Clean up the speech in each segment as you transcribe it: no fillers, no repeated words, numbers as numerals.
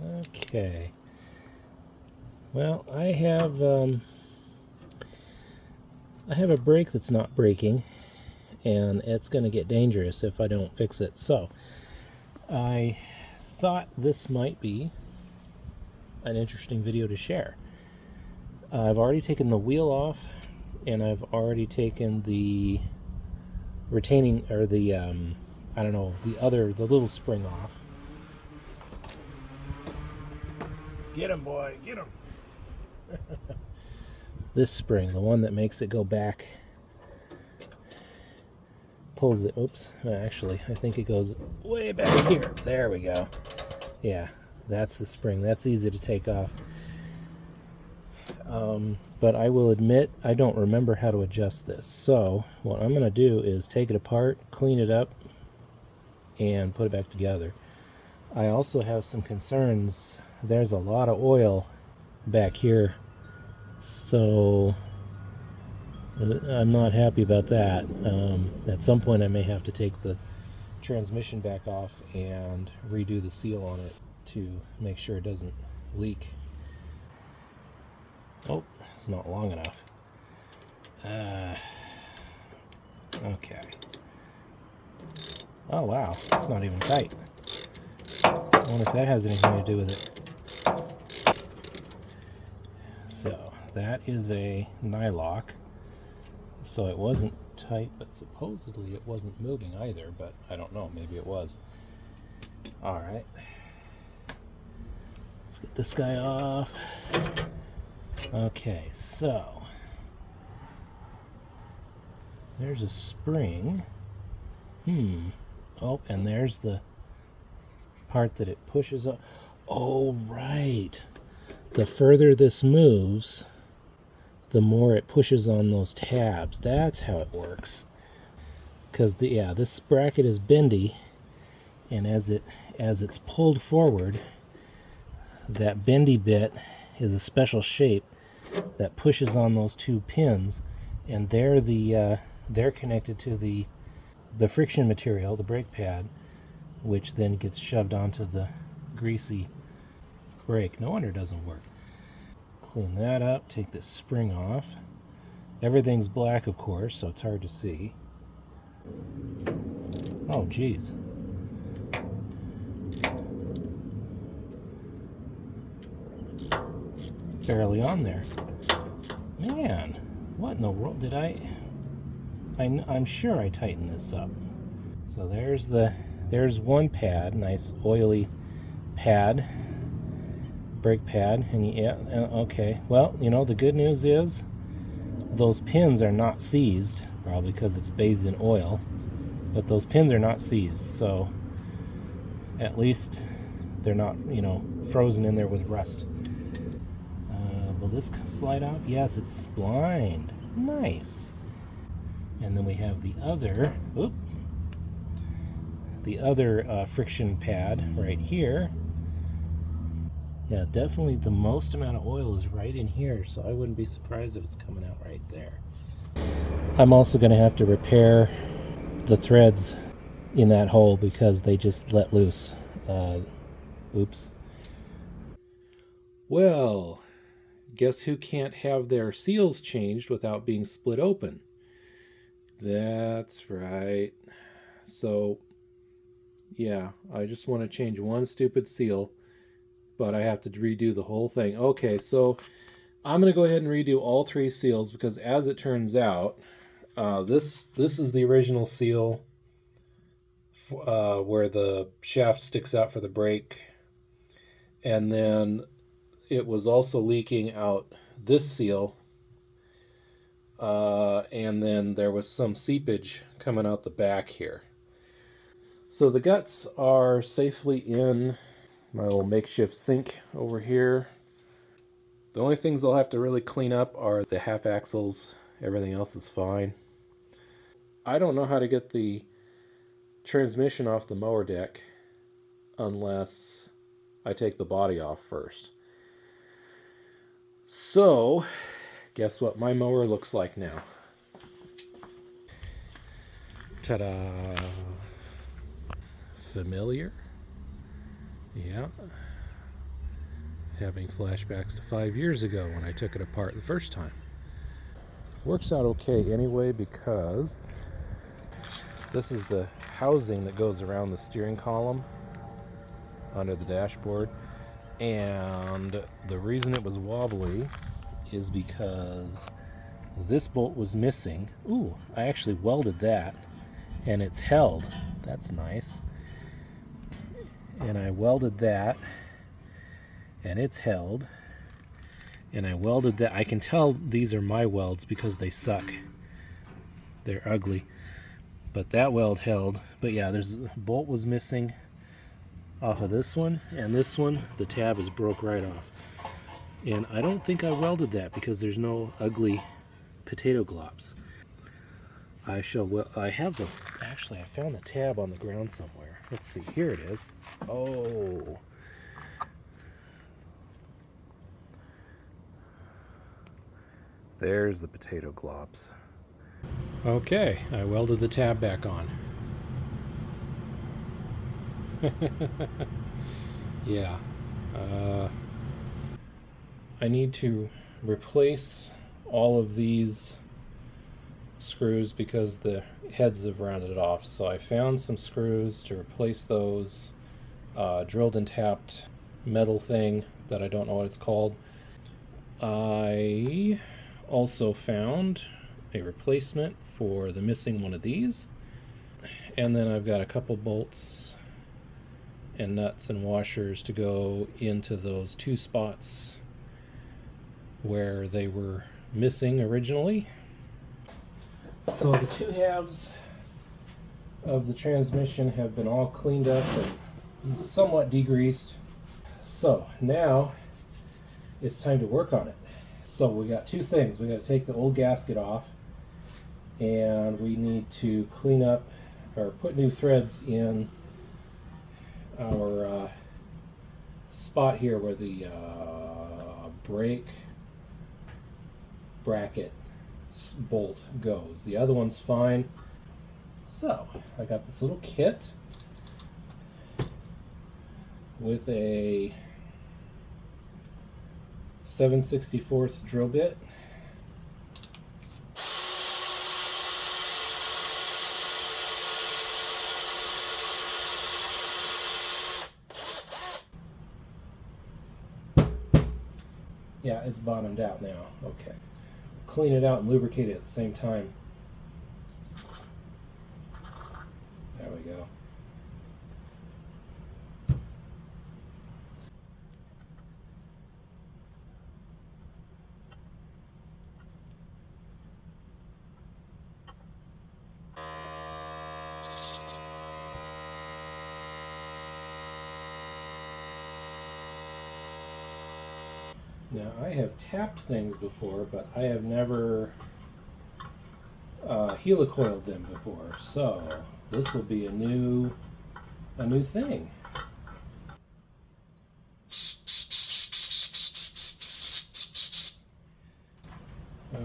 Okay. Well, I have a brake that's not braking, and it's going to get dangerous if I don't fix it. So I thought this might be an interesting video to share. I've already taken the wheel off, and I've already taken the retaining, or the I don't know, the little spring off. Get him, boy, get him. This spring, the one that makes it go back, pulls it. Oops, actually, I think it goes way back here. There we go. Yeah, that's the spring. That's easy to take off. But I will admit, I don't remember how to adjust this. So what I'm going to do is take it apart, clean it up, and put it back together. I also have some concerns. There's a lot of oil back here, so I'm not happy about that. At some point I may have to take the transmission back off and redo the seal on it to make sure it doesn't leak. Oh, it's not long enough. Okay. Oh wow, it's not even tight. I wonder if that has anything to do with it. So that is a nylock. So it wasn't tight, but supposedly it wasn't moving either, but I don't know, maybe it was. Alright. Let's get this guy off. Okay, so there's a spring. Oh, and there's the part that it pushes up. Oh, right. The further this moves, the more it pushes on those tabs. That's how it works. Because this bracket is bendy, and as it's pulled forward, that bendy bit is a special shape that pushes on those two pins, and they're connected to the friction material, the brake pad, which then gets shoved onto the greasy brake. No wonder it doesn't work. Clean that up, take this spring off. Everything's black, of course, so it's hard to see. Oh, geez. It's barely on there. Man, what in the world did I'm sure I tightened this up. So there's one pad, nice oily pad, brake pad, and okay. Well, the good news is those pins are not seized, probably because it's bathed in oil, but those pins are not seized, so at least they're not, frozen in there with rust. Will this slide off? Yes, it's splined. Nice. And then we have the other friction pad right here. Yeah, definitely the most amount of oil is right in here, so I wouldn't be surprised if it's coming out right there. I'm also going to have to repair the threads in that hole because they just let loose. Oops. Well, guess who can't have their seals changed without being split open? That's right. So, yeah, I just want to change one stupid seal, but I have to redo the whole thing. Okay, so I'm going to go ahead and redo all three seals because, as it turns out, this is the original seal where the shaft sticks out for the brake, and then it was also leaking out this seal, and then there was some seepage coming out the back here. So the guts are safely in my little makeshift sink over here. The only things I'll have to really clean up are the half axles. Everything else is fine. I don't know how to get the transmission off the mower deck unless I take the body off first. So, guess what my mower looks like now? Ta-da! familiar. Yeah. Having flashbacks to 5 years ago when I took it apart the first time. Works out okay anyway, because this is the housing that goes around the steering column under the dashboard. And the reason it was wobbly is because this bolt was missing. Ooh, I actually welded that and it's held. That's nice. And I welded that and it's held. And I welded that. I can tell these are my welds because they suck. They're ugly. But that weld held. But yeah, there's a bolt was missing off of this one, and this one, the tab is broke right off. And I don't think I welded that because there's no ugly potato glops. I have the, actually I found the tab on the ground somewhere. Let's see, here it is. Oh. There's the potato glops. Okay, I welded the tab back on. Yeah. I need to replace all of these screws because the heads have rounded off. So I found some screws to replace those. Drilled and tapped metal thing that I don't know what it's called. I also found a replacement for the missing one of these. And then I've got a couple bolts and nuts and washers to go into those two spots where they were missing originally. So the two halves of the transmission have been all cleaned up and somewhat degreased. So now it's time to work on it. So we got two things. We got to take the old gasket off, and we need to clean up or put new threads in our spot here where the brake bracket bolt goes. The other one's fine. So I got this little kit with a 7/64 drill bit. Yeah, it's bottomed out now. Okay. Clean it out and lubricate it at the same time. There we go. Now, I have tapped things before, but I have never helicoiled them before, so this will be a new thing.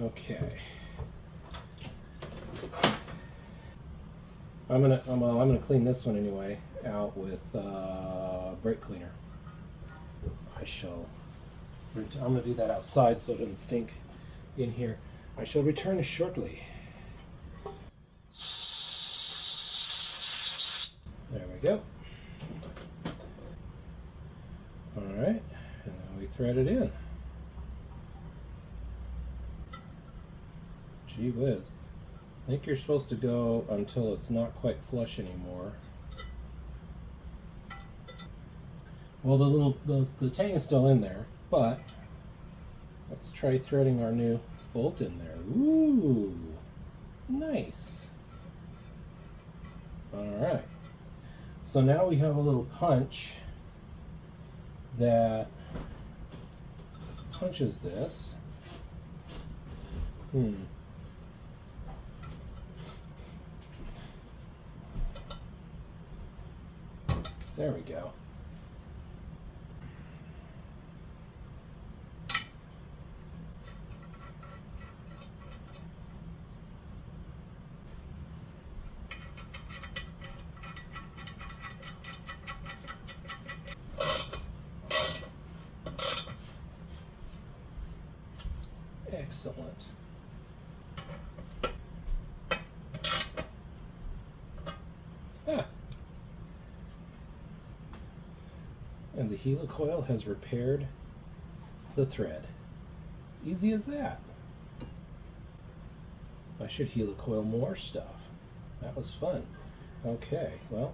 Okay. I'm gonna clean this one anyway out with brake cleaner. I'm going to do that outside so it doesn't stink in here. I shall return shortly. There we go. Alright, and then we thread it in. Gee whiz. I think you're supposed to go until it's not quite flush anymore. Well, the tang is still in there, but let's try threading our new bolt in there. Ooh, nice. All right. So now we have a little punch that punches this. There we go. Excellent. Ah. And the helicoil has repaired the thread. Easy as that. I should helicoil more stuff. That was fun. Okay, well,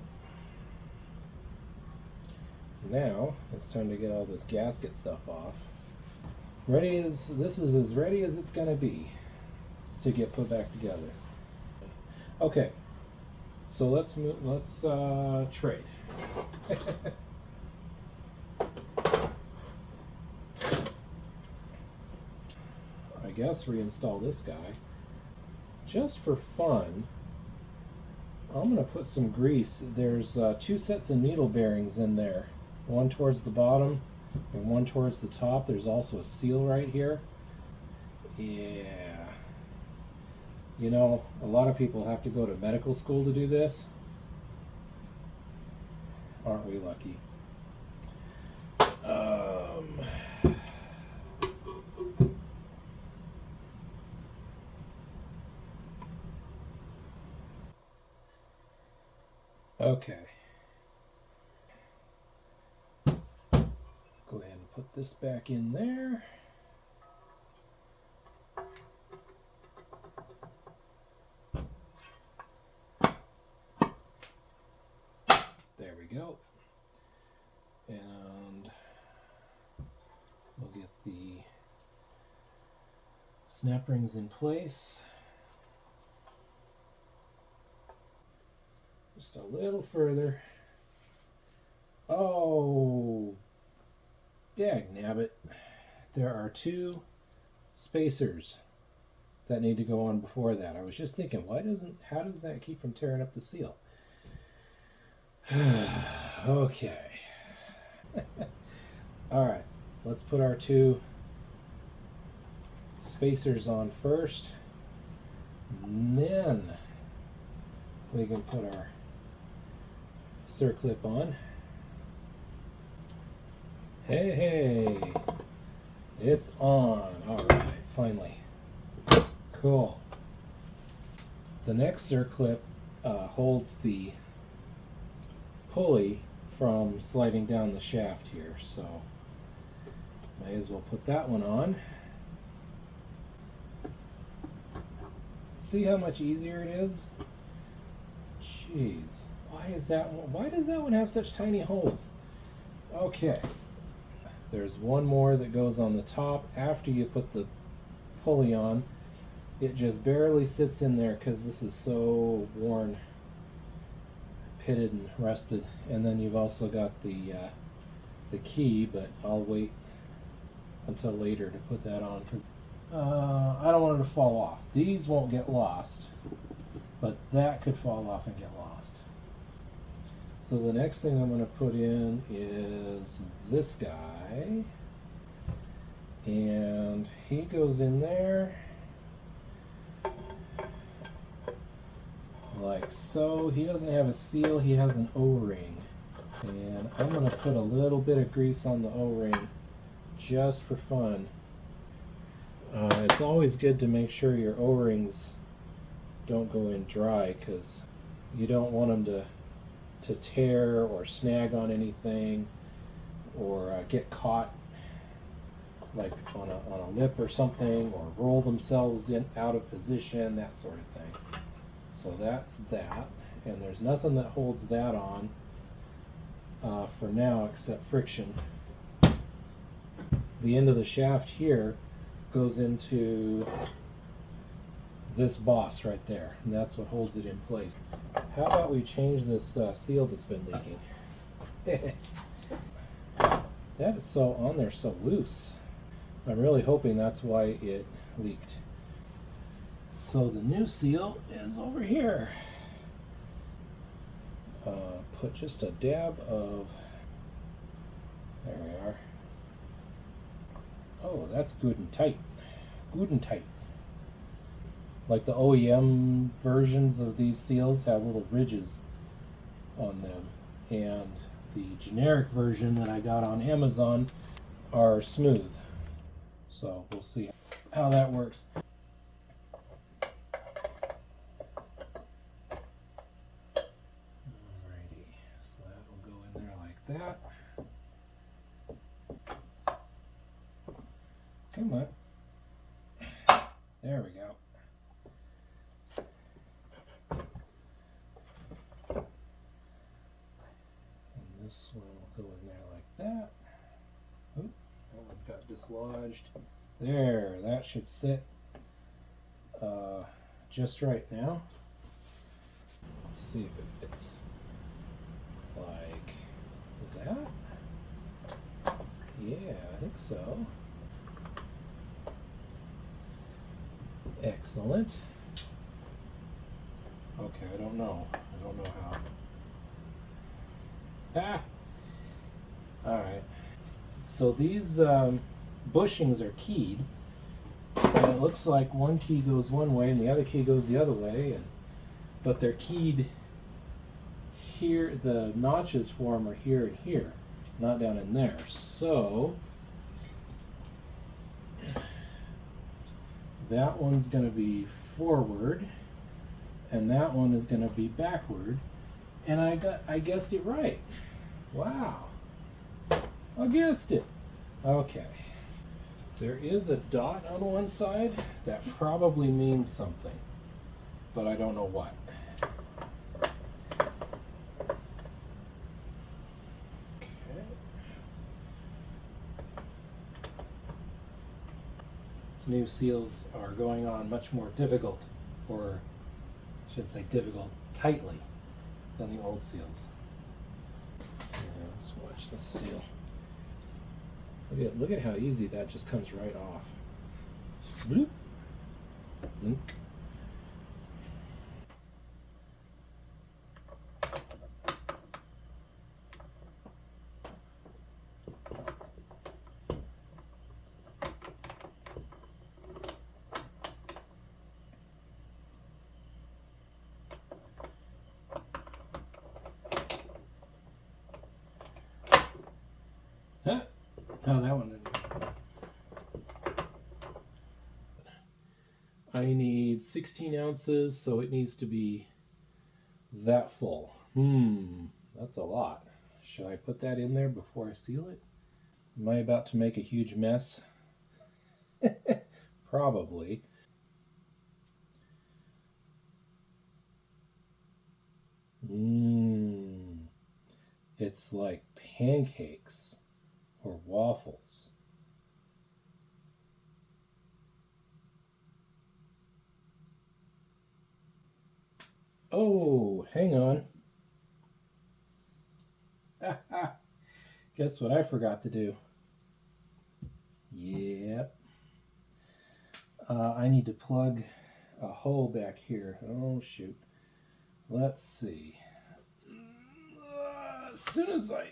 now it's time to get all this gasket stuff off. This is as ready as it's gonna be to get put back together. Okay, so let's trade. I guess reinstall this guy. Just for fun, I'm going to put some grease. There's 2 sets of needle bearings in there. One towards the bottom and one towards the top. There's also a seal right here. Yeah. You know, a lot of people have to go to medical school to do this. Aren't we lucky? Okay. Go ahead and put this back in there. There we go. And we'll get the snap rings in place. Just a little further. Oh, dagnabbit. There are 2 spacers that need to go on before that. I was just thinking, how does that keep from tearing up the seal? Okay. Alright, let's put our 2 spacers on first. And then we can put our circlip on. Hey, it's on. Alright, finally. Cool. The next circlip holds the pulley from sliding down the shaft here, so may as well put that one on. See how much easier it is? Jeez, why does that one have such tiny holes? Okay, there's one more that goes on the top after you put the pulley on. It just barely sits in there because this is so worn, pitted and rusted. And then you've also got the key, but I'll wait until later to put that on because I don't want it to fall off. These won't get lost, but that could fall off and get lost. So the next thing I'm going to put in is this guy, and he goes in there like so. He doesn't have a seal, he has an O-ring, and I'm going to put a little bit of grease on the O-ring just for fun. It's always good to make sure your O-rings don't go in dry because you don't want them to tear or snag on anything or get caught like on a lip or something, or roll themselves out of position, that sort of thing. So that's that, and there's nothing that holds that on for now except friction. The end of the shaft here goes into this boss right there, and that's what holds it in place. How about we change this seal that's been leaking? That is so on there so loose. I'm really hoping that's why it leaked. So the new seal is over here. Put just a dab of, there we are. Oh, that's good and tight. Good and tight. Like the OEM versions of these seals have little ridges on them, and the generic version that I got on Amazon are smooth. So we'll see. how that works. Alrighty, so that will go in there like that. Come on. There we go. And this one will go in there like that. Oop, that one got dislodged. There, that should sit just right now. Let's see if it fits like that. Yeah, I think so. Excellent. Okay, I don't know how. Ah! Alright. So these bushings are keyed, and it looks like one key goes one way and the other key goes the other way, but they're keyed here. The notches for them are here and here, not down in there. So that one's going to be forward and that one is going to be backward, and I guessed it right. Wow, I guessed it. Okay, there is a dot on one side. That probably means something, but I don't know what. Okay. New seals are going on much more difficult, or I should say difficult, tightly, than the old seals. Here, let's watch this seal. Look at how easy that just comes right off. Bloop. Blink. Huh? Oh, that one didn't. I need 16 ounces, so it needs to be that full. That's a lot. Should I put that in there before I seal it? Am I about to make a huge mess? Probably. It's like pancakes or waffles. Oh, hang on. Guess what I forgot to do? Yep. I need to plug a hole back here. Oh, shoot. Let's see. As soon as I,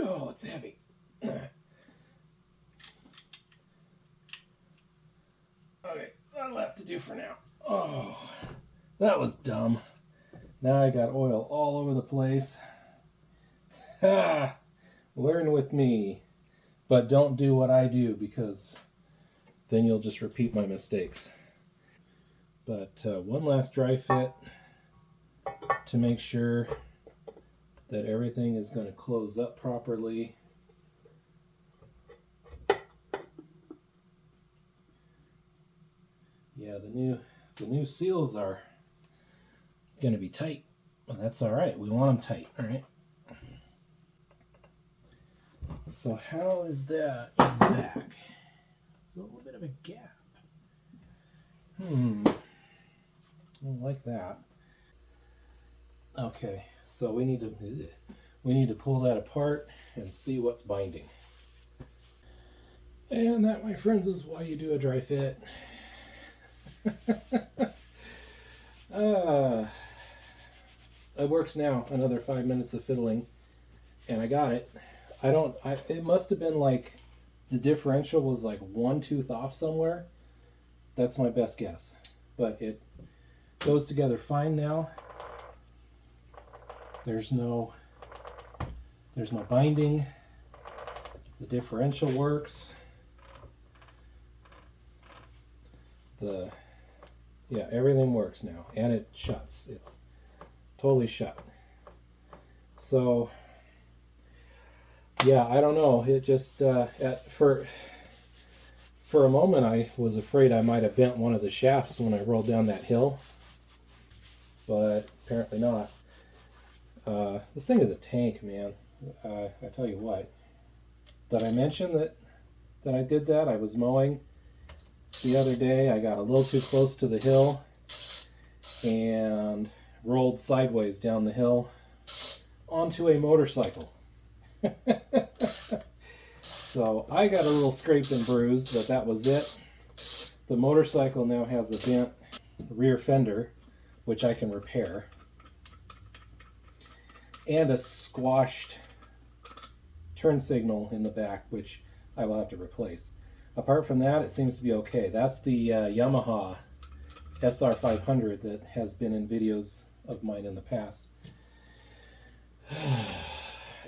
oh, it's heavy. Okay, that'll have to do for now. Oh, that was dumb. Now I got oil all over the place. Ha! Learn with me. But don't do what I do, because then you'll just repeat my mistakes. But one last dry fit to make sure that everything is going to close up properly. Yeah, the new seals are going to be tight. Well, that's all right. We want them tight, all right? So how is that in the back? It's a little bit of a gap. I don't like that. Okay, so we need to pull that apart and see what's binding. And that, my friends, is why you do a dry fit. It works now. Another 5 minutes of fiddling, and I got it. It must have been like the differential was like one tooth off somewhere. That's my best guess, but it goes together fine now. There's no binding. The differential works. Yeah, everything works now, and it shuts. It's totally shut. So yeah, I don't know. It just for a moment I was afraid I might have bent one of the shafts when I rolled down that hill, but apparently not. This thing is a tank, man. I tell you what. Did I mention that I did that? I was mowing the other day. I got a little too close to the hill and rolled sideways down the hill onto a motorcycle. So I got a little scraped and bruised, but that was it. The motorcycle now has a bent rear fender, which I can repair, and a squashed turn signal in the back, which I will have to replace. Apart from that, it seems to be okay. That's the Yamaha SR500 that has been in videos of mine in the past.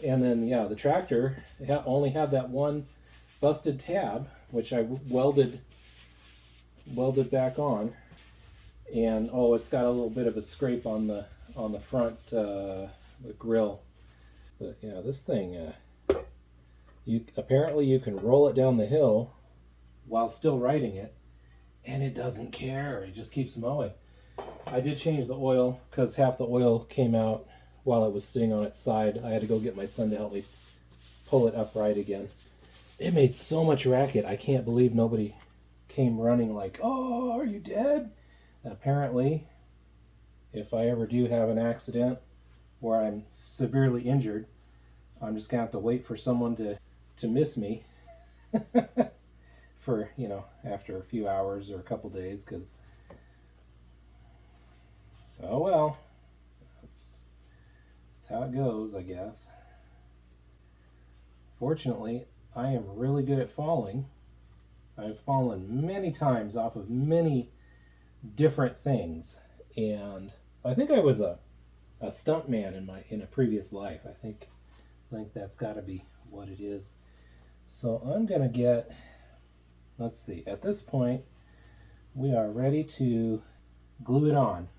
And then, yeah, the tractor only had that one busted tab, which I welded back on. And oh, it's got a little bit of a scrape on the front the grill. But yeah, this thing, apparently you can roll it down the hill while still riding it, and it doesn't care. It just keeps mowing. I did change the oil because half the oil came out while it was sitting on its side. I had to go get my son to help me pull it upright again. It made so much racket. I can't believe nobody came running like, "Oh, are you dead?" Apparently, if I ever do have an accident where I'm severely injured, I'm just gonna have to wait for someone to miss me for, after a few hours or a couple days, because oh well, that's how it goes, I guess. Fortunately, I am really good at falling. I've fallen many times off of many different things, and I think I was a stuntman in a previous life. I think that's got to be what it is. So I'm gonna get, let's see, at this point we are ready to glue it on.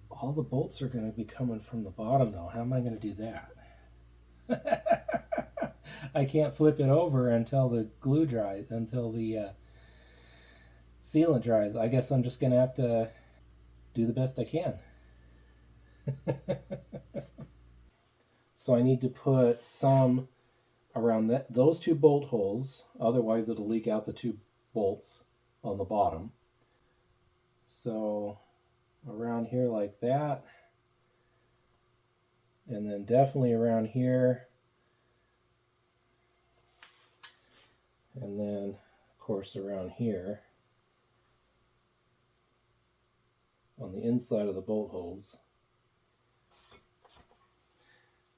All the bolts are going to be coming from the bottom though. How am I going to do that? I can't flip it over until the glue dries, until the sealant dries. I guess I'm just going to have to do the best I can. So I need to put some around those two bolt holes, otherwise it'll leak out the two bolts on the bottom. So around here like that, and then definitely around here, and then of course around here on the inside of the bolt holes.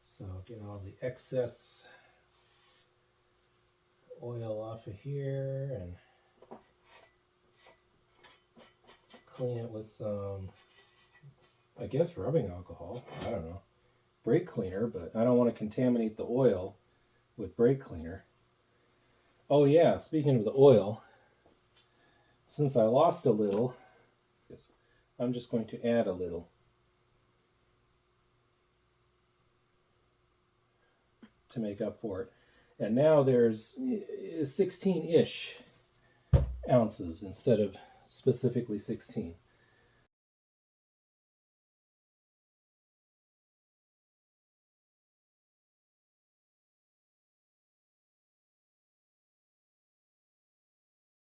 So get all the excess oil off of here and clean it with some, I guess, rubbing alcohol. I don't know. Brake cleaner, but I don't want to contaminate the oil with brake cleaner. Oh yeah, speaking of the oil, since I lost a little, I'm just going to add a little to make up for it. And now there's 16-ish ounces instead of specifically 16.